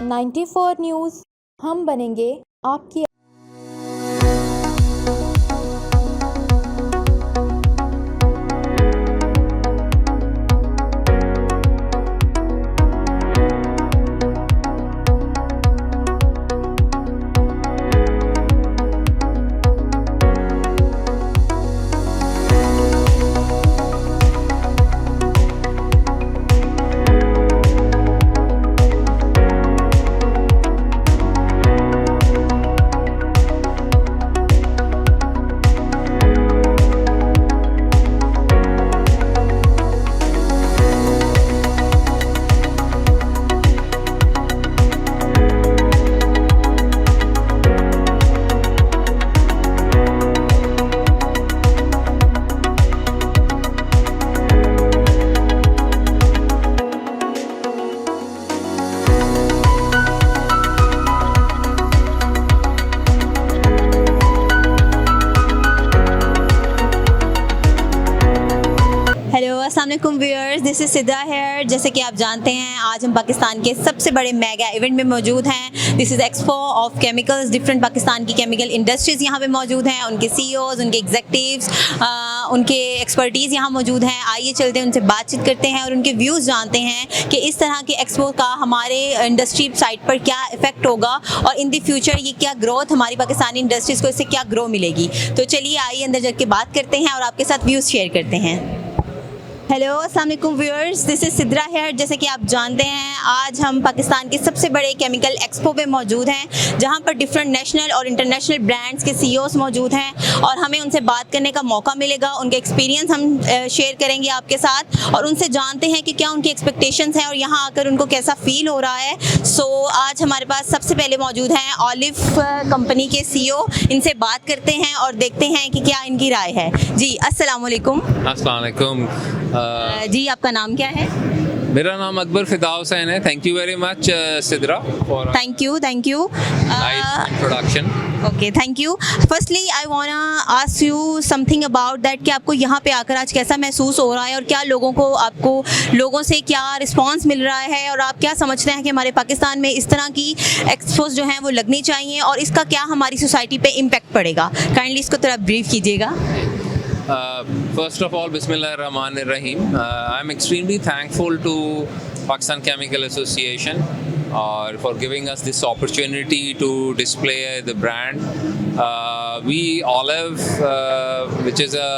94 news, हम बनेंगे आपकी हेलो अस्सलाम वालेकुम viewers, this is Sidra here. जैसे कि आप जानते हैं, आज हम पाकिस्तान के सबसे बड़े मेगा इवेंट में मौजूद हैं। This is expo of chemicals. Different Pakistan की केमिकल इंडस्ट्रीज़ यहाँ पे मौजूद हैं, उनके सीईओज़, उनके एग्जेक्टिव्स, उनके एक्सपर्टीज़ यहाँ मौजूद हैं। आइए चलते हैं, उनसे बातचीत करते हैं और उनके व्यूज़ जानते हैं कि इस तरह के एक्सपो का हमारे इंडस्ट्री साइड पर क्या इफेक्ट होगा और इन द फ्यूचर ये क्या ग्रोथ हमारी पाकिस्तानी इंडस्ट्रीज़ को इससे क्या ग्रो मिलेगी। तो चलिए आइए अंदर जाके बात करते हैं और आपके साथ व्यूज़ शेयर करते हैं। हेलो अस्सलाम वालेकुम viewers, this is Sidra here. जैसे कि आप जानते हैं, आज हम पाकिस्तान के सबसे बड़े केमिकल एक्सपो पे मौजूद हैं, जहां पर डिफरेंट नेशनल और इंटरनेशनल ब्रांड्स के सीईओज़ मौजूद हैं और हमें उनसे बात करने का मौका मिलेगा। उनके एक्सपीरियंस हम शेयर करेंगे आपके साथ और उनसे जानते हैं कि क्या उनकी एक्सपेक्टेशंस हैं और यहाँ आकर उनको कैसा फ़ील हो रहा है। आज हमारे पास सबसे पहले मौजूद हैं ऑलिव कंपनी के सीईओ। इनसे बात करते हैं और देखते हैं कि क्या इनकी राय है। जी अस्सलाम वालेकुम। अस्सलाम वालेकुम। जी आपका नाम क्या है? मेरा नाम अकबर फिदा हुसैन है। Thank you very much Sidra for thank you nice introduction. Okay, thank you. Firstly I want ask you something about that कि आपको यहाँ पे आकर आज कैसा महसूस हो रहा है और क्या लोगों से क्या रिस्पांस मिल रहा है और आप क्या समझते हैं कि हमारे पाकिस्तान में इस तरह की एक्सपोज जो हैं वो लगनी चाहिए और इसका क्या हमारी सोसाइटी पे इम्पेक्ट पड़ेगा? काइंडली इसको थोड़ा ब्रीफ कीजिएगा। First of all, Bismillahirrahmanirrahim. I'm extremely thankful to Pakistan Chemical Association for giving us this opportunity to display the brand. We Olive, which is a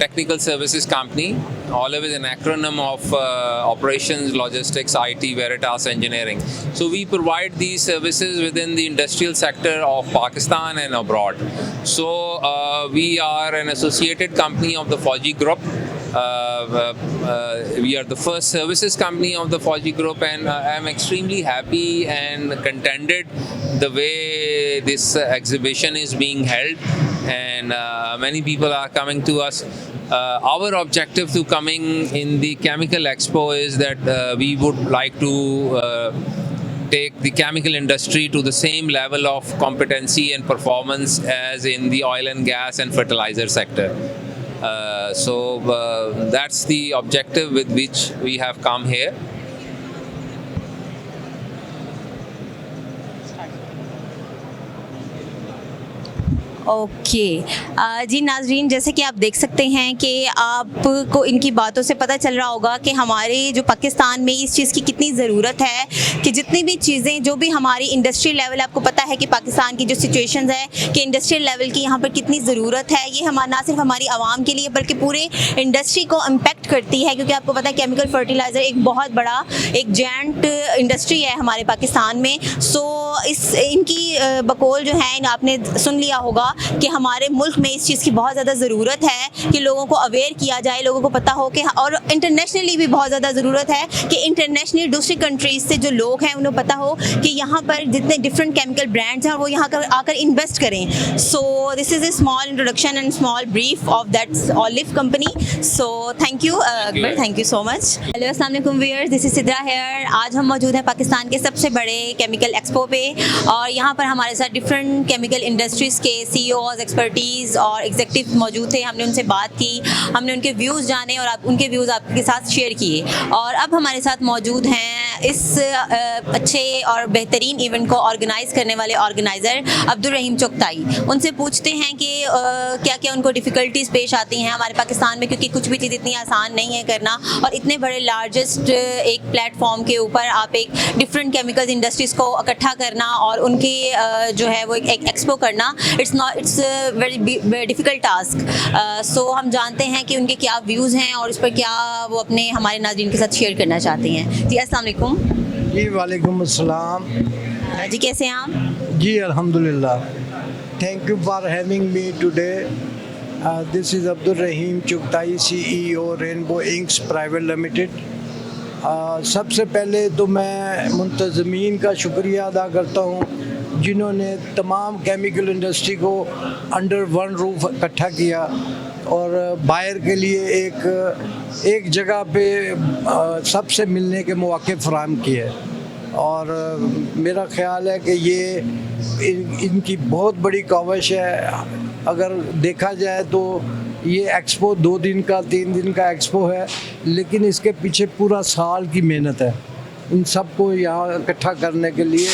technical services company. Olive is an acronym of Operations, Logistics, IT, Veritas Engineering. So we provide these services within the industrial sector of Pakistan and abroad. So we are an associated company of the Fauji Group. We are the first services company of the Fauji Group, and I'm extremely happy and contented the way this exhibition is being held, and many people are coming to us. Our objective to coming in the Chemical Expo is that we would like to take the chemical industry to the same level of competency and performance as in the oil and gas and fertilizer sector. That's the objective with which we have come here. Okay ji नाजरीन, जैसे कि आप देख सकते हैं कि आपको इनकी बातों से पता चल रहा होगा कि हमारे जो पाकिस्तान में इस चीज़ की कितनी ज़रूरत है कि जितनी भी चीज़ें जो भी हमारी इंडस्ट्री लेवल, आपको पता है कि पाकिस्तान की जो सिचुएशंस है कि इंडस्ट्रियल लेवल की यहाँ पर कितनी ज़रूरत है। ये ना सिर्फ हमारी आवाम के लिए बल्कि पूरे इंडस्ट्री को इम्पेक्ट करती है, क्योंकि आपको पता है केमिकल फर्टिलाइज़र एक बहुत बड़ा एक जेंट इंडस्ट्री है हमारे पाकिस्तान में। इनकी बकौल जो है आपने सुन लिया होगा कि हमारे मुल्क में इस चीज़ की बहुत ज़्यादा ज़रूरत है कि लोगों को अवेयर किया जाए, लोगों को पता हो कि, और इंटरनेशनली भी बहुत ज़्यादा ज़रूरत है कि इंटरनेशनली दूसरी कंट्रीज़ से जो लोग हैं उन्हें पता हो कि यहाँ पर जितने डिफरेंट केमिकल ब्रांड्स हैं वो यहाँ आकर इन्वेस्ट करें। So this is a small introduction and small brief of that olive company. So thank you Akbar, thank you so much. Hello अस्सलाम वालेकुम viewers, this is Sidra here. आज हम मौजूद हैं पाकिस्तान के सबसे बड़े केमिकल एक्सपो पे और यहाँ पर हमारे साथ डिफरेंट केमिकल इंडस्ट्रीज़ के सीईओज़, एक्सपर्टीज़ और एग्जेक्टिव मौजूद थे। हमने उनसे बात की, हमने उनके व्यूज़ जाने और उनके व्यूज़ आपके साथ शेयर किए। और अब हमारे साथ मौजूद हैं इस अच्छे और बेहतरीन इवेंट को ऑर्गेनाइज करने वाले ऑर्गेनाइज़र अब्दुल रहीम चुगताई। उनसे पूछते हैं कि क्या क्या उनको डिफ़िकल्टीज़ पेश आती हैं हमारे पाकिस्तान में, क्योंकि कुछ भी चीज़ इतनी आसान नहीं है करना, और इतने बड़े लार्जेस्ट एक प्लेटफॉर्म के ऊपर आप एक डिफरेंट केमिकल्स इंडस्ट्रीज़ को इकट्ठा करना और उनके जो है वो एक एक्सपो करना, इट्स वेरी डिफ़िकल्ट टास्क। सो हम जानते हैं कि उनके क्या व्यूज़ हैं और उस पर क्या वो अपने हमारे नाज़रीन के साथ शेयर करना चाहती हैं। जी अस्सलाम वालेकुम। जी वालेकुम अस्सलाम। जी कैसे हैं आप? जी अल्हम्दुलिल्लाह। Thank you for having me today. This is Abdul Rahim Chughtai, CEO rainbow inks private limited. सबसे पहले तो मैं मुंतज़मीन का शुक्रिया अदा करता हूँ जिन्होंने तमाम केमिकल इंडस्ट्री को अंडर वन रूफ इकट्ठा किया और बाहर के लिए एक जगह पे सबसे मिलने के मौके फराहम किए। और मेरा ख्याल है कि ये इनकी बहुत बड़ी काविश है। अगर देखा जाए तो ये एक्सपो 2 दिन का 3 दिन का एक्सपो है, लेकिन इसके पीछे पूरा साल की मेहनत है। इन सबको यहाँ इकट्ठा करने के लिए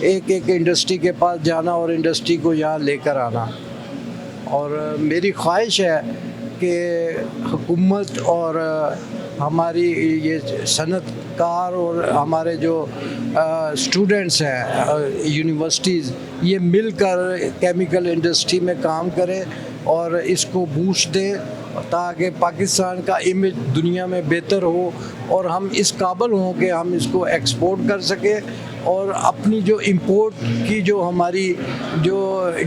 एक एक इंडस्ट्री के पास जाना और इंडस्ट्री को यहाँ लेकर आना। और मेरी ख्वाहिश है कि हुकूमत और हमारी ये सनतकार और हमारे जो स्टूडेंट्स हैं यूनिवर्सिटीज़, ये मिलकर केमिकल इंडस्ट्री में काम करें और इसको बूस्ट दें ताकि पाकिस्तान का इमेज दुनिया में बेहतर हो और हम इस काबिल हों कि हम इसको एक्सपोर्ट कर सकें और अपनी जो इंपोर्ट की जो हमारी जो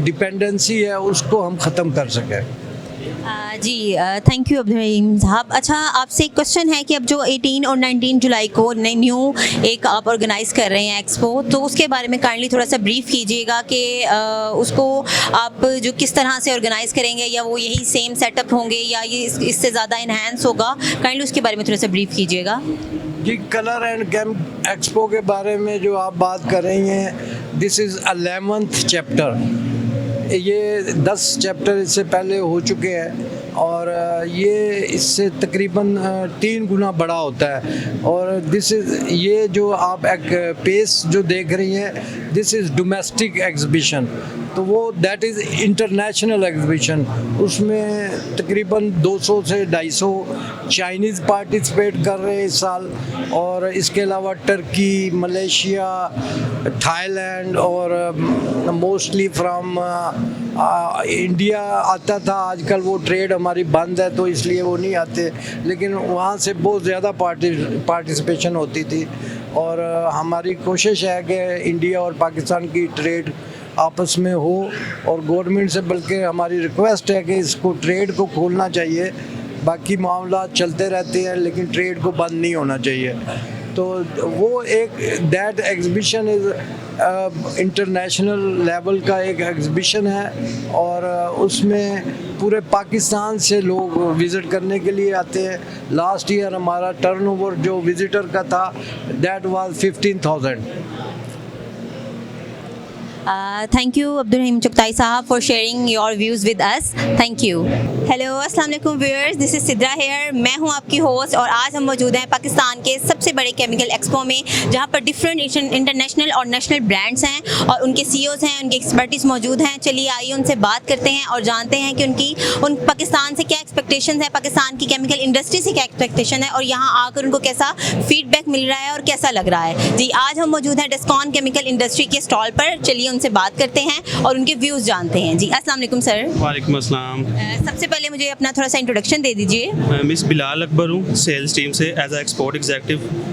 डिपेंडेंसी है उसको हम ख़त्म कर सकें। जी थैंक यू अब्दुल रहीम साहब। अच्छा, आपसे एक क्वेश्चन है कि अब जो 18 और 19 जुलाई को न्यू एक आप ऑर्गेनाइज कर रहे हैं एक्सपो, तो उसके बारे में काइंडली थोड़ा सा ब्रीफ कीजिएगा कि उसको आप जो किस तरह से ऑर्गेनाइज करेंगे, या वो यही सेम सेटअप होंगे या ये इससे ज़्यादा इन्हांस होगा। काइंडली उसके बारे में थोड़ा सा ब्रीफ कीजिएगा। जी, कलर एंड केम एक्सपो के बारे में जो आप बात कर रही हैं, दिस इज़ 11th चैप्टर। ये 10 चैप्टर इससे पहले हो चुके हैं और ये इससे तकरीबन 3 गुना बड़ा होता है। और ये जो आप एक पेस जो देख रही हैं, दिस इज़ डोमेस्टिक एग्जीबिशन, तो वो दैट इज़ इंटरनेशनल एग्जीबिशन। उसमें तकरीबन 200 से 250 चाइनीज़ पार्टिसिपेट कर रहे हैं इस साल, और इसके अलावा टर्की, मलेशिया, थाईलैंड और मोस्टली फ्राम इंडिया आता था। आजकल वो ट्रेड हमारी बंद है तो इसलिए वो नहीं आते, लेकिन वहाँ से बहुत ज़्यादा पार्टिसिपेशन होती थी। और हमारी कोशिश है कि इंडिया और पाकिस्तान की ट्रेड आपस में हो, और गवर्नमेंट से बल्कि हमारी रिक्वेस्ट है कि इसको ट्रेड को खोलना चाहिए। बाकी मामला चलते रहते हैं लेकिन ट्रेड को बंद नहीं होना चाहिए। तो वो एक that exhibition is international level का एक एग्जीबिशन है, और उसमें पूरे पाकिस्तान से लोग विज़िट करने के लिए आते हैं। लास्ट ईयर हमारा टर्नओवर जो विज़िटर का था that was 15,000। Thank you Abdul Rahim Chugtai Sahab for sharing your views with us. Thank you. Hello, अस्सलाम वालेकुम viewers, this is Sidra here। मैं हूँ आपकी होस्ट और आज हम मौजूद हैं पाकिस्तान के सबसे बड़े केमिकल एक्सपो में, जहाँ पर डिफरेंट इंटरनेशनल और नेशनल ब्रांड्स हैं और उनके CEOs हैं, उनके एक्सपर्टीज मौजूद हैं। चलिए आइए उनसे बात करते हैं और जानते हैं कि उन पाकिस्तान से क्या एक्सपेक्टेशन है, पाकिस्तान की केमिकल इंडस्ट्री से क्या एक्सपेक्टेशन है और यहाँ आकर उनको कैसा फीडबैक मिल रहा है और कैसा लग रहा है। जी, आज हम मौजूद हैं डिस्कॉन केमिकल इंडस्ट्री के स्टॉल पर। चलिए उनसे बात करते हैं और उनके व्यूज़ जानते हैं। जी अस्सलाम वालेकुम सर। वालेकुम अस्सलाम। सबसे पहले मुझे अपना थोड़ा सा इंट्रोडक्शन दे दीजिए। मिस बिलाल अकबर हूँ, सेल्स टीम से एज ए एक्सपोर्ट एग्जीक्यूटिव।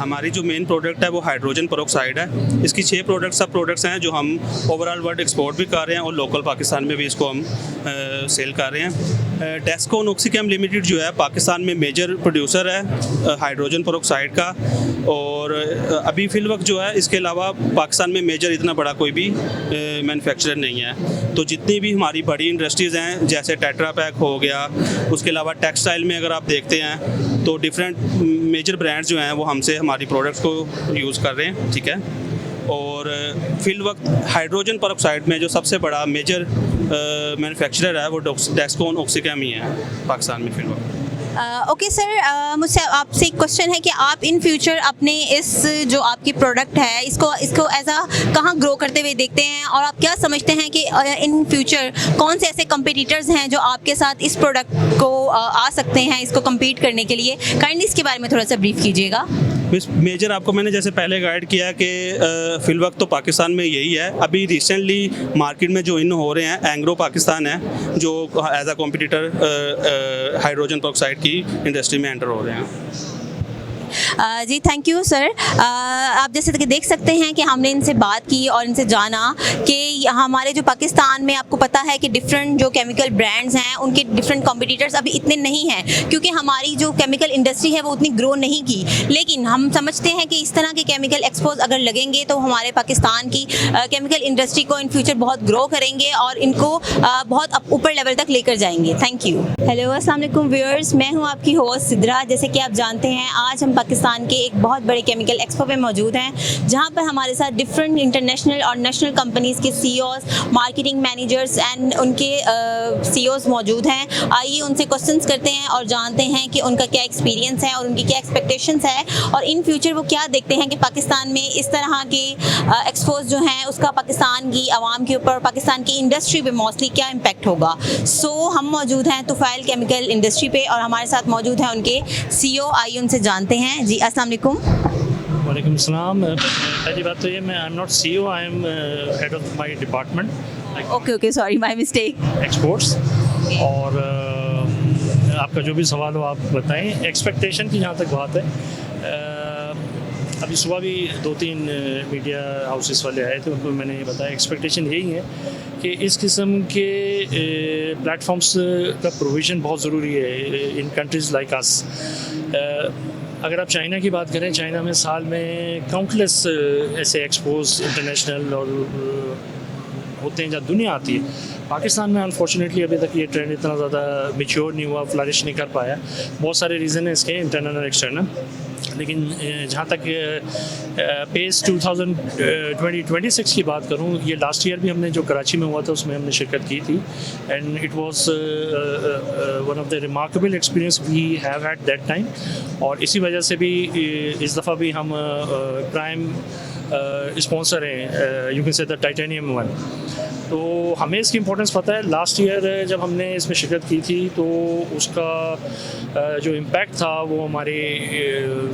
हमारी जो मेन प्रोडक्ट है वो हाइड्रोजन पेरोक्साइड है। इसकी 6 सब प्रोडक्ट्स हैं जो हम ओवरऑल वर्ल्ड एक्सपोर्ट भी कर रहे हैं और लोकल पाकिस्तान में भी इसको हम सेल कर रहे हैं। डेस्कोन ऑक्सीकेम लिमिटेड जो है पाकिस्तान में मेजर प्रोड्यूसर है हाइड्रोजन पेरोक्साइड का, और अभी फिल वक्त जो है इसके अलावा पाकिस्तान में मेजर इतना बड़ा कोई भी मैन्युफैक्चरर नहीं है। तो जितनी भी हमारी बड़ी इंडस्ट्रीज़ हैं जैसे टेट्रा पैक हो गया, उसके अलावा टेक्सटाइल में अगर आप देखते हैं तो डिफरेंट मेजर ब्रांड्स जो हैं वो हमसे हमारी प्रोडक्ट्स को यूज़ कर रहे हैं, ठीक है। और फिल वक्त हाइड्रोजन पेरोक्साइड में जो सबसे बड़ा मेजर मैन्युफैक्चरर है वो डेस्कोन ऑक्सीकेम ही है पाकिस्तान में फिल वक्त। ओके सर, मुझसे आपसे एक क्वेश्चन है कि आप इन फ्यूचर अपने इस जो आपकी प्रोडक्ट है इसको एज अ कहाँ ग्रो करते हुए देखते हैं, और आप क्या समझते हैं कि इन फ्यूचर कौन से ऐसे कंपटीटर्स हैं जो आपके साथ इस प्रोडक्ट को आ सकते हैं इसको कम्पीट करने के लिए? काइंडली इसके बारे में थोड़ा सा ब्रीफ कीजिएगा। मेजर आपको मैंने जैसे पहले गाइड किया कि फिलवक्त तो पाकिस्तान में यही है। अभी रिसेंटली मार्केट में जो इन हो रहे हैं एंग्रो पाकिस्तान है जो as a competitor hydrogen peroxide की इंडस्ट्री में एंटर हो रहे हैं। जी थैंक यू सर। आप जैसे कि देख सकते हैं कि हमने इनसे बात की और इनसे जाना कि हमारे जो पाकिस्तान में आपको पता है कि डिफरेंट जो केमिकल ब्रांड्स हैं उनके डिफरेंट कॉम्पिटिटर्स अभी इतने नहीं हैं, क्योंकि हमारी जो केमिकल इंडस्ट्री है वो उतनी ग्रो नहीं की। लेकिन हम समझते हैं कि इस तरह के केमिकल एक्सपोज अगर लगेंगे तो हमारे पाकिस्तान की केमिकल इंडस्ट्री को इन फ्यूचर बहुत ग्रो करेंगे और इनको बहुत ऊपर लेवल तक लेकर जाएंगे। Thank you. हेलो अस्सलाम वालेकुम व्यूअर्स, मैं हूँ आपकी होस्ट सिद्रा। जैसे कि आप जानते हैं आज हम पाकिस्तान के एक बहुत बड़े केमिकल एक्सपो पे मौजूद हैं, जहां पर हमारे साथ डिफरेंट इंटरनेशनल और नेशनल कंपनीज़ के सीईओज, मार्केटिंग मैनेजर्स एंड उनके सीईओज मौजूद हैं। आइए उनसे क्वेश्चंस करते हैं और जानते हैं कि उनका क्या एक्सपीरियंस है और उनकी क्या एक्सपेक्टेशंस है, और इन फ्यूचर वो क्या देखते हैं कि पाकिस्तान में इस तरह के एक्सपोज जो हैं उसका पाकिस्तान की आवाम के ऊपर, पाकिस्तान की इंडस्ट्री पे मोस्टली क्या इम्पैक्ट होगा। सो हम मौजूद हैं तुफ़ैल केमिकल इंडस्ट्री पे और हमारे साथ मौजूद हैं उनके सीईओ। आइए उनसे जानते हैं। जी अस्सलाम वालेकुम। वालेकुम सलाम। पहली बात तो ये, मैं I am not CEO, I am head of my department. Okay sorry, my mistake. Exports. और आपका जो भी सवाल हो आप बताएं। एक्सपेक्टेशन की जहाँ तक बात है, अभी सुबह भी 2-3 मीडिया हाउसेस वाले आए थे, उनको मैंने ये बताया एक्सपेक्टेशन यही है कि इस किस्म के प्लेटफॉर्म्स का प्रोविज़न बहुत ज़रूरी है इन कंट्रीज़ लाइक अस। अगर आप चाइना की बात करें, चाइना में साल में काउंटलेस ऐसे एक्सपोज इंटरनेशनल और होते हैं जहाँ दुनिया आती है। पाकिस्तान में अनफॉर्चुनेटली अभी तक ये ट्रेंड इतना ज़्यादा मैच्योर नहीं हुआ, फ्लरिश नहीं कर पाया। बहुत सारे रीज़न है इसके, इंटरनल और एक्सटर्नल। लेकिन जहाँ तक पेस 2026 की बात करूँ, ये लास्ट ईयर भी हमने जो कराची में हुआ था उसमें हमने शिरकत की थी, and it was one of the remarkable experience we have had that time. और इसी वजह से भी इस दफ़ा भी हम प्राइम स्पॉन्सर हैं, you can say the titanium one. तो हमें इसकी इम्पोर्टेंस पता है। लास्ट ईयर जब हमने इसमें शिरकत की थी तो उसका जो इम्पैक्ट था वो हमारे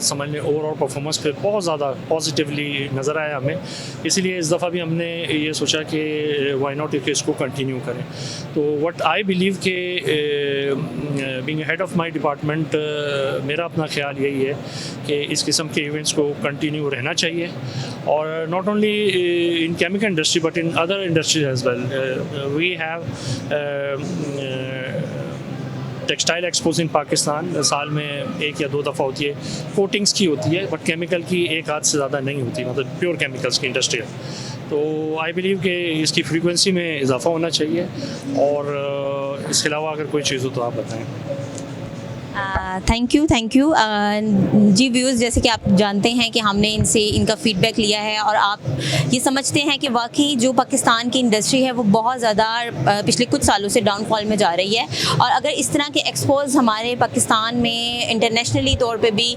समझ लें ओवरऑल परफॉर्मेंस पे बहुत ज़्यादा पॉजिटिवली नज़र आया हमें। इसीलिए इस दफ़ा भी हमने ये सोचा कि वाई नॉट कि इसको कंटिन्यू करें। तो व्हाट आई बिलीव के being head of my department, मेरा अपना ख्याल यही है कि इस किस्म के इवेंट्स को कंटिन्यू रहना चाहिए, और not only in chemical industry but in other industries as well. We have textile expos in Pakistan, साल में 1 या 2 दफ़ा होती है। कोटिंग्स की होती है बट केमिकल की एक आध से ज़्यादा नहीं होती, मतलब प्योर केमिकल्स की इंडस्ट्री है। तो आई बिलीव कि इसकी फ्रीक्वेंसी में इजाफा होना चाहिए, और इसके अलावा अगर कोई चीज़ हो तो आप बताएं। थैंक यू जी व्यूज़, जैसे कि आप जानते हैं कि हमने इनसे इनका फीडबैक लिया है और आप ये समझते हैं कि वाकई जो पाकिस्तान की इंडस्ट्री है वो बहुत ज़्यादा पिछले कुछ सालों से डाउनफॉल में जा रही है। और अगर इस तरह के एक्सपोज हमारे पाकिस्तान में इंटरनेशनली तौर पे भी,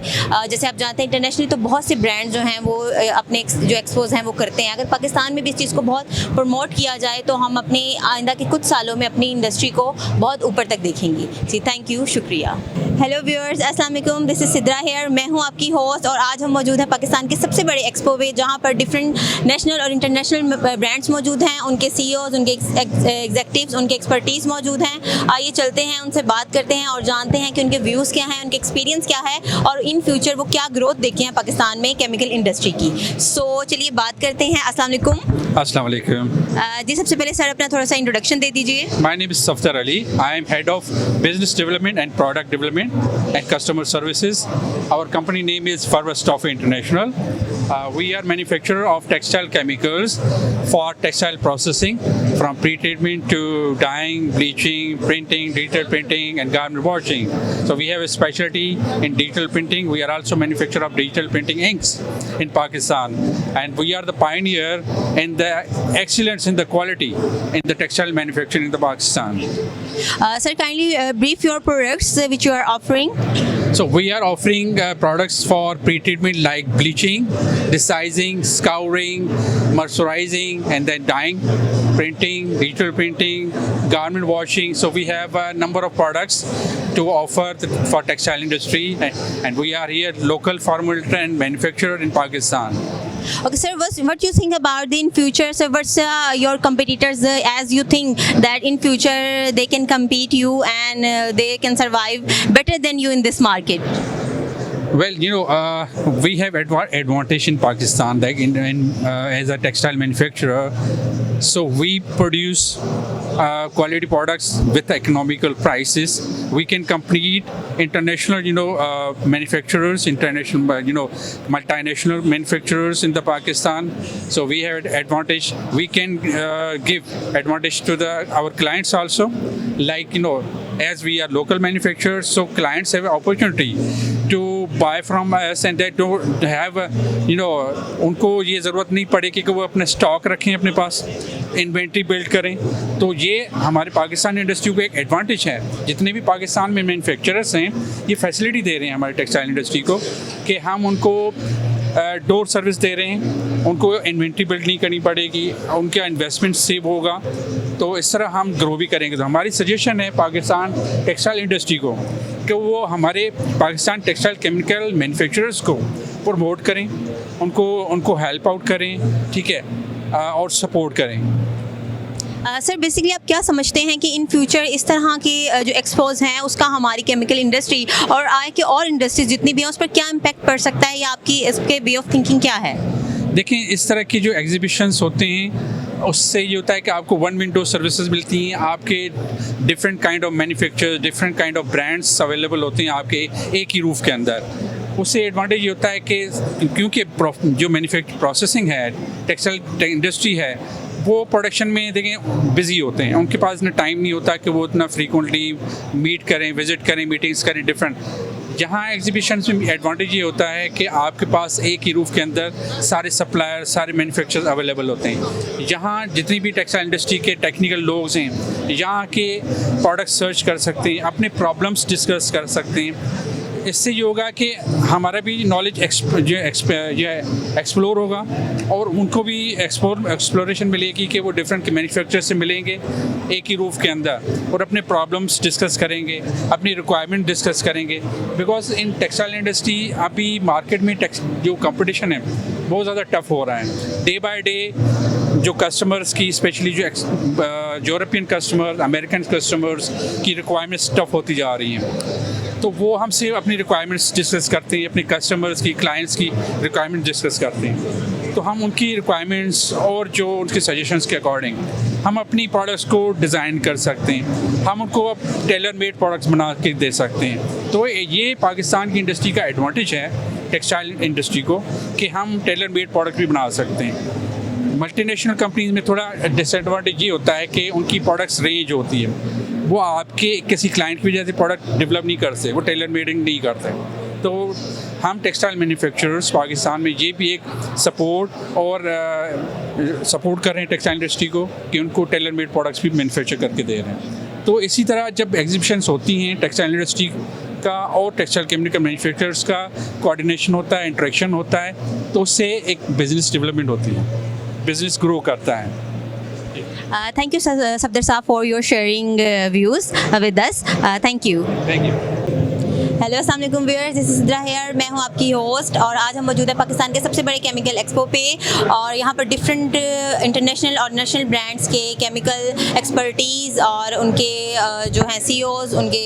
जैसे आप जानते हैं इंटरनेशनली तो बहुत से ब्रांड जो हैं वो अपने जो एक्सपोज हैं वो करते हैं। अगर पाकिस्तान में भी इस चीज़ को बहुत प्रमोट किया जाए तो हम अपने आइंदा के कुछ सालों में अपनी इंडस्ट्री को बहुत ऊपर तक देखेंगे। जी थैंक यू, शुक्रिया। हेलो व्यूअर्स, अस्सलाम वालेकुम, दिस इज सिद्रा हेयर। मैं हूं आपकी होस्ट और आज हम मौजूद हैं पाकिस्तान के सबसे बड़े एक्सपो में, जहां पर डिफरेंट नेशनल और इंटरनेशनल ब्रांड्स मौजूद हैं, उनके सीईओज, उनके एग्जेक्टिव्स, उनके एक्सपर्टीज़ मौजूद हैं। आइए चलते हैं, उनसे बात करते हैं और जानते हैं कि उनके व्यूज़ क्या हैं, उनके एक्सपीरियंस क्या है और इन फ्यूचर वो क्या ग्रोथ देखे हैं पाकिस्तान में केमिकल इंडस्ट्री की। सो चलिए बात करते हैं। अस्सलाम वालेकुम। अस्सलाम वालेकुम। जी सबसे पहले सर अपना थोड़ा सा इंट्रोडक्शन दे दीजिए। My name is Safdar Ali. I am head of business development and product development and customer services. Our company name is Farwa Stoffe International. We are manufacturer of textile chemicals for textile processing, from pre-treatment to dyeing, bleaching, printing, digital printing, and garment washing. So we have a specialty in digital printing. We are also manufacturer of digital printing inks in Pakistan, and we are the pioneer in the excellence in the quality in the textile manufacturing in the Pakistan. Sir, kindly brief your products which you are offering. So we are offering products for pre-treatment like bleaching, desizing, scouring, mercerizing, and then dyeing, printing, digital printing, garment washing. So we have a number of products to offer for textile industry, and we are here local formulator and manufacturer in Pakistan. Okay, sir, what do you think about the in future? So what's your competitors as you think that in future they can compete you and they can survive better than you in this market? Well, we have advantage in Pakistan, like as a textile manufacturer. So we produce quality products with economical prices. We can compete international, manufacturers, international, multinational manufacturers in the Pakistan. So we have advantage. We can give advantage to our clients also. Like, as we are local manufacturers, so clients have an opportunity to buy from us and they don't have, उनको ये ज़रूरत नहीं पड़ेगी कि वो अपने stock रखें अपने पास, इन्वेंट्री बिल्ड करें. तो ये हमारे पाकिस्तान इंडस्ट्री को एक एडवांटेज है. जितने भी पाकिस्तान में मैन्युफैक्चरर्स हैं ये फैसिलिटी दे रहे हैं हमारे टेक्सटाइल इंडस्ट्री को कि हम उनको डोर सर्विस दे रहे हैं, उनको इन्वेंट्री बिल्ड नहीं करनी पड़ेगी, उनका इन्वेस्टमेंट सेव होगा. तो इस तरह हम ग्रो भी करेंगे. तो हमारी सजेशन है पाकिस्तान टेक्सटाइल इंडस्ट्री को कि वो हमारे पाकिस्तान टेक्सटाइल केमिकल मैन्युफैक्चरर्स को प्रमोट करें, उनको हेल्प आउट करें, ठीक है, और सपोर्ट करें. सर, बेसिकली आप क्या समझते हैं कि इन फ्यूचर इस तरह के जो एक्सपोज हैं उसका हमारी केमिकल इंडस्ट्री और आगे के और इंडस्ट्रीज जितनी भी हैं उस पर क्या इम्पैक्ट पड़ सकता है, या आपकी इसके वे ऑफ थिंकिंग क्या है? देखें, इस तरह की जो एग्जीबिशंस होते हैं उससे ये होता है कि आपको वन विंडो सर्विसेज मिलती हैं, आपके different kind of manufacture, different kind of brands available होते हैं आपके एक ही रूफ के अंदर. उससे एडवांटेज ये होता है कि क्योंकि जो मैन्युफैक्चर प्रोसेसिंग है, टेक्सटाइल इंडस्ट्री है, वो प्रोडक्शन में देखें बिज़ी होते हैं, उनके पास इतना टाइम नहीं होता कि वो इतना फ्रीक्वेंटली मीट करें, विज़िट करें, मीटिंग्स करें डिफरेंट. जहाँ एग्जीबिशंस में एडवांटेज ये होता है कि आपके पास एक ही रूफ के अंदर सारे सप्लायर, सारे मैन्युफैक्चरर्स अवेलेबल होते हैं. यहाँ जितनी भी टेक्सटाइल इंडस्ट्री के टेक्निकल लोग हैं यहाँ के प्रोडक्ट सर्च कर सकते हैं, अपने प्रॉब्लम्स डिस्कस कर सकते हैं. इससे ये होगा कि हमारा भी नॉलेज एक्सप्लोर होगा और उनको भी एक्सप्लोरेशन मिलेगी कि वो डिफरेंट मैन्युफैक्चरर से मिलेंगे एक ही रूफ के अंदर और अपने प्रॉब्लम्स डिस्कस करेंगे, अपनी रिक्वायरमेंट डिस्कस करेंगे. बिकॉज इन टेक्सटाइल इंडस्ट्री अभी मार्केट में जो कंपटीशन है बहुत ज़्यादा टफ हो रहा है. डे बाय डे जो कस्टमर्स की, स्पेशली जो यूरोपियन कस्टमर्स, अमेरिकन कस्टमर्स की रिक्वायरमेंट्स टफ होती जा रही हैं. तो वो हमसे अपनी रिक्वायरमेंट्स डिस्कस करते हैं, अपने कस्टमर्स की, क्लाइंट्स की रिक्वायरमेंट डिस्कस करते हैं. तो हम उनकी रिक्वायरमेंट्स और जो उनके सजेशंस के अकॉर्डिंग हम अपनी प्रोडक्ट्स को डिज़ाइन कर सकते हैं, हम उनको अब टेलर मेड प्रोडक्ट्स बना के दे सकते हैं. तो ये पाकिस्तान की इंडस्ट्री का एडवांटेज है टेक्सटाइल इंडस्ट्री को कि हम टेलर मेड प्रोडक्ट भी बना सकते हैं. मल्टीनेशनल कंपनीज में थोड़ा डिसएडवांटेज ये होता है कि उनकी प्रोडक्ट्स रेंज होती है, वो आपके किसी क्लाइंट की वजह से प्रोडक्ट डेवलप नहीं करते, वो टेलर मेडिंग नहीं करते. तो हम टेक्सटाइल मैन्युफैक्चरर्स पाकिस्तान में ये भी एक सपोर्ट कर रहे हैं टेक्सटाइल इंडस्ट्री को कि उनको टेलर मेड प्रोडक्ट्स भी मैन्युफैक्चर करके दे रहे हैं. तो इसी तरह जब एग्जीबिशंस होती हैं टेक्सटाइल इंडस्ट्री का और टेक्सटाइल केमिकल मैन्युफैक्चरर्स का कोऑर्डिनेशन होता है, इंटरेक्शन होता है, तो उससे एक बिजनेस डेवलपमेंट होती है, बिजनेस ग्रो करता है. Thank you, Safdar Saab, for your sharing views with us. Thank you. Thank you. Hello, अस्सलाम वालेकुम viewers, this is Sidra here. मैं हूं आपकी होस्ट और आज हम मौजूद है पाकिस्तान के सबसे बड़े केमिकल एक्सपो पे और यहाँ पर डिफरेंट इंटरनेशनल और नेशनल ब्रांड्स के केमिकल एक्सपर्टीज़ और उनके जो हैं CEOs, उनके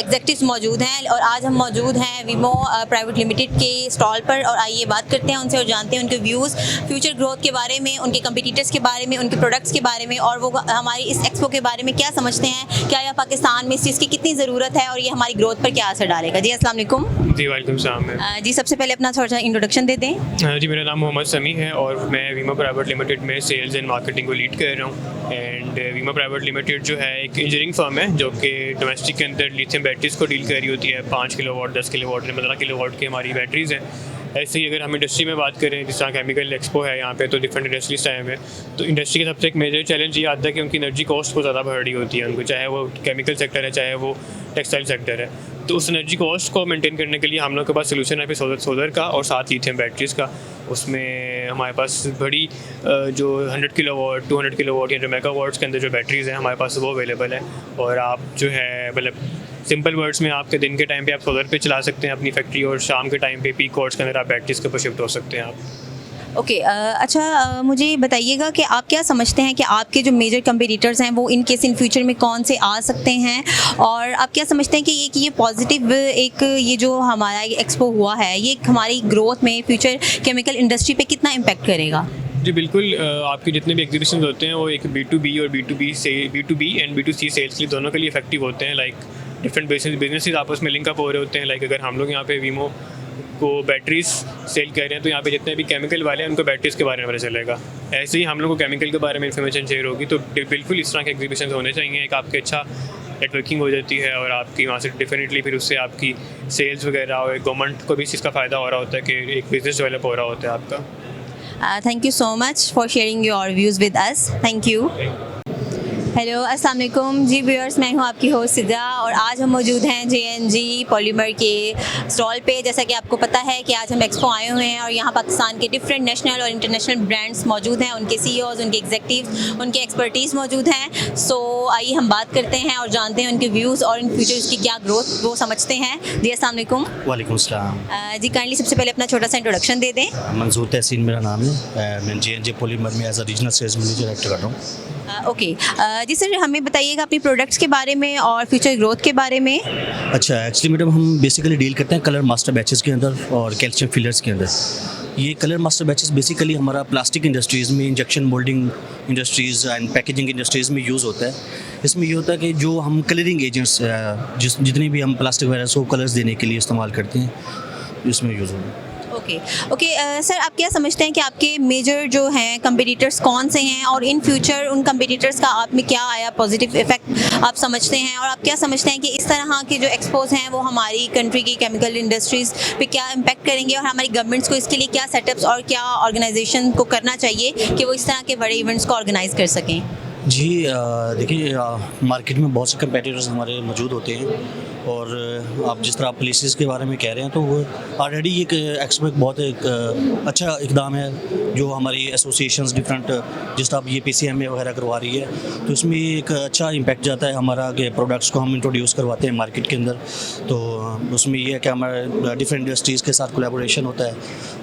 एग्जेक्टिव्स मौजूद हैं. और आज हम मौजूद हैं वीमो प्राइवेट लिमिटेड के स्टॉल पर और आइए बात करते हैं उनसे और जानते हैं उनके व्यूज़ फ्यूचर ग्रोथ के बारे में, उनके कंपटीटर्स के बारे में, उनके प्रोडक्ट्स के बारे में और वो हमारी इस एक्सपो के बारे में क्या समझते हैं, क्या यह पाकिस्तान में इस चीज़ की कितनी ज़रूरत है और ये हमारी ग्रोथ पर क्या असर डालेगा. जी अस्सलाम वालेकुम. जी वालेकुम सलाम. जी सबसे पहले अपना थोड़ा सा इंट्रोडक्शन दे दें. जी मेरा नाम मोहम्मद समी है और मैं वीमो प्राइवेट लिमिटेड में सेल्स एंड मार्केटिंग को लीड कर रहा हूँ. एंड वीमो प्राइवेट लिमिटेड जो है एक इंजीनियरिंग फर्म है जो कि डोमेस्टिक के अंदर लिथियम बैटरीज को डील कर रही होती है. 5 किलोवाट, 10 किलोवाट, 15 किलोवाट की हमारी बैटरीज़ हैं. ऐसे ही अगर हम इंडस्ट्री में बात करें, जिस तरह केमिकल एक्सपो है यहाँ पे, तो डिफरेंट इंडस्ट्रीज टाइम है, तो इंडस्ट्री का सबसे एक मेजर चैलेंज ये आता है कि उनकी एनर्जी कॉस्ट बहुत ज़्यादा बढ़ रही होती है उनको, चाहे वो केमिकल सेक्टर है, चाहे वो टेक्सटाइल सेक्टर है। तो उस एनर्जी कॉस्ट को मेंटेन करने के लिए हम लोग के पास सोल्यूशन है फिर सोलर का और साथ लिथियम बैटरीज़ का। उसमें हमारे पास बड़ी जो 100 किलोवाट, 200 किलोवाट या जो मेगावाट्स के अंदर जो बैटरीज़ हैं हमारे पास वो अवेलेबल है। और आप जो है मतलब सिंपल वर्ड्स में आपके दिन के टाइम पे आप सोलर पे चला सकते हैं अपनी फैक्ट्री, और शाम के टाइम पे पीक आवर्स के अंदर आप बैटरीज़ के ऊपर शिफ्ट हो सकते हैं आप। ओके, अच्छा, मुझे बताइएगा कि आप क्या समझते हैं कि आपके जो मेजर कंपटीटर्स हैं वो इन केस इन फ्यूचर में कौन से आ सकते हैं, और आप क्या समझते हैं कि ये पॉजिटिव एक ये जो हमारा एक्सपो हुआ है ये हमारी ग्रोथ में फ्यूचर केमिकल इंडस्ट्री पे कितना इम्पैक्ट करेगा? जी बिल्कुल, आपके जितने भी एग्जीबिशन होते हैं वो एक B2B और B2B एंड B2C सेल्स के लिए दोनों के लिए इफेक्टिव होते हैं। लाइक डिफरेंट बिजनेसेस आपस में लिंकअप हो रहे होते हैं। लाइक अगर हम लोग यहाँ पे वीमो को बैटरीज सेल कर रहे हैं तो यहाँ पे जितने भी केमिकल वाले हैं उनको बैटरीज के बारे में पता चलेगा। ऐसे ही हम लोग को केमिकल के बारे में इन्फॉर्मेशन शेयर होगी। तो बिल्कुल इस तरह के एग्जीबिशन होने चाहिए। एक आपके अच्छा नेटवर्किंग हो जाती है और आपकी वहाँ से डेफिनेटली फिर उससे आपकी सेल्स वगैरह और गवर्नमेंट को भी इस चीज़ का फ़ायदा हो रहा होता है कि एक बिज़नेस डेवलप हो रहा होता है आपका। Thank you so much for sharing your views with us. Thank you. Hello, अस्सलाम वालेकुम जी व्यूअर्स, मैं हूं आपकी होस्ट सिद्रा और आज हम मौजूद हैं JNG पॉलीमर के स्टॉल पे। जैसा कि आपको पता है कि आज हम एक्सपो आए हुए हैं और यहाँ पाकिस्तान के डिफरेंट नेशनल और इंटरनेशनल ब्रांड्स मौजूद हैं, उनके CEOs, उनके एग्जीक्यूटिव्स, उनके एक्सपर्टीज़ मौजूद हैं। सो आइए हम बात करते हैं और जानते हैं उनके व्यूज़ और इन फ्यूचर्स की क्या ग्रोथ वो समझते हैं। जी अस्सलाम वालेकुम। वालेकुम सलाम। जी काइंडली सबसे पहले अपना छोटा सा इंट्रोडक्शन दे दें। मंजूर तहसीन मेरा नाम है, मैं JNG पॉलीमर में as a regional sales manager act कर रहा हूँ। ओके, जी सर, हमें बताइएगा अपनी प्रोडक्ट्स के बारे में और फ्यूचर ग्रोथ के बारे में। अच्छा, एक्चुअली मैडम हम बेसिकली डील करते हैं कलर मास्टर बैचेस के अंदर और कैल्शियम फिलर्स के अंदर। ये कलर मास्टर बैचेस बेसिकली हमारा प्लास्टिक इंडस्ट्रीज़ में, injection moulding industries and packaging industries में यूज़ होता है। इसमें ये होता है कि जो हम कलरिंग एजेंट्स जितने भी हम प्लास्टिक वगैरह को कलर्स देने के लिए इस्तेमाल करते हैं, इसमें यूज़ होता है। ओके, सर आप क्या समझते हैं कि आपके मेजर जो हैं कंपटीटर्स कौन से हैं और इन फ्यूचर उन कंपटीटर्स का आप में क्या आया पॉजिटिव इफेक्ट आप समझते हैं, और आप क्या समझते हैं कि इस तरह के जो एक्सपोज हैं वो हमारी कंट्री की केमिकल इंडस्ट्रीज़ पे क्या इम्पैक्ट करेंगे और हमारी गवर्नमेंट्स को इसके लिए क्या सेटअप्स और क्या ऑर्गेनाइजेशन को करना चाहिए कि वो इस तरह के बड़े इवेंट्स को ऑर्गेनाइज कर सकें? जी देखिए, मार्केट में बहुत से कंपेटिटर्स हमारे मौजूद होते हैं और आप जिस तरह प्लेसेस के बारे में कह रहे हैं तो वो ऑलरेडी एक एक्सपो एक बहुत एक अच्छा इकदाम है जो हमारी एसोसिएशंस डिफरेंट जिस तरह ये PCMA वगैरह करवा रही है, तो इसमें एक अच्छा इम्पैक्ट जाता है हमारा कि प्रोडक्ट्स को हम इंट्रोड्यूस करवाते हैं मार्केट के अंदर। तो उसमें ये है कि हमारा डिफरेंट इंडस्ट्रीज़ के साथ कोलैबोरेशन होता है,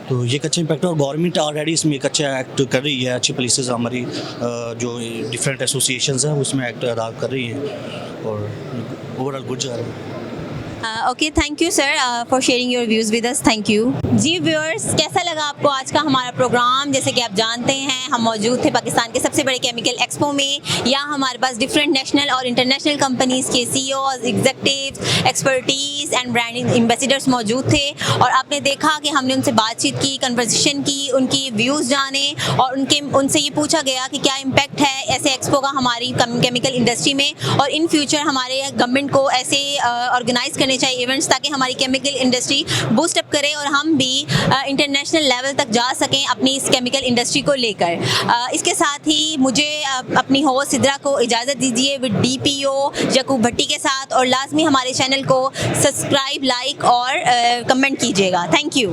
तो ये एक अच्छा इम्पैक्ट है। और गवर्नमेंट ऑलरेडी इसमें एक अच्छा एक्ट कर रही है, अच्छी प्लेसेस हमारी जो डिफरेंट एसोसिएशंस हैं उसमें एक्ट अदा कर रही हैं और ओवरऑल गुड जा रहा है। Okay, thank you sir for sharing your views with us. Thank you. जी व्यूअर्स, कैसा लगा आपको आज का हमारा प्रोग्राम? जैसे कि आप जानते हैं हम मौजूद थे पाकिस्तान के सबसे बड़े केमिकल एक्सपो में। यहाँ हमारे पास डिफरेंट नेशनल और इंटरनेशनल कंपनीज़ के CEOs, executives, expertise and brand ambassadors मौजूद थे और आपने देखा कि हमने उनसे बातचीत की, कन्वर्सेशन की, उनकी व्यूज़ जाने और उनसे ये पूछा गया कि क्या इम्पैक्ट है ऐसे एक्सपो का हमारी केमिकल इंडस्ट्री में, और इन फ्यूचर हमारे गवर्नमेंट को ऐसे ऑर्गेनाइज करने चाहिए इवेंट्स ताकि हमारी केमिकल इंडस्ट्री बूस्ट अप करे और हम भी इंटरनेशनल लेवल तक जा सकें अपनी इस केमिकल इंडस्ट्री को लेकर। इसके साथ ही मुझे अपनी होस्ट सिद्रा को इजाज़त दीजिए विद DPO यकूब भट्टी के साथ, और लाजमी हमारे चैनल को सब्सक्राइब, लाइक और कमेंट कीजिएगा। Thank you.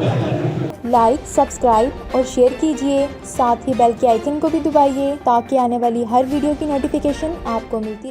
लाइक, सब्सक्राइब और शेयर कीजिए, साथ ही बेल के आइकन को भी दबाइए ताकि आने वाली हर वीडियो की नोटिफिकेशन आपको मिलती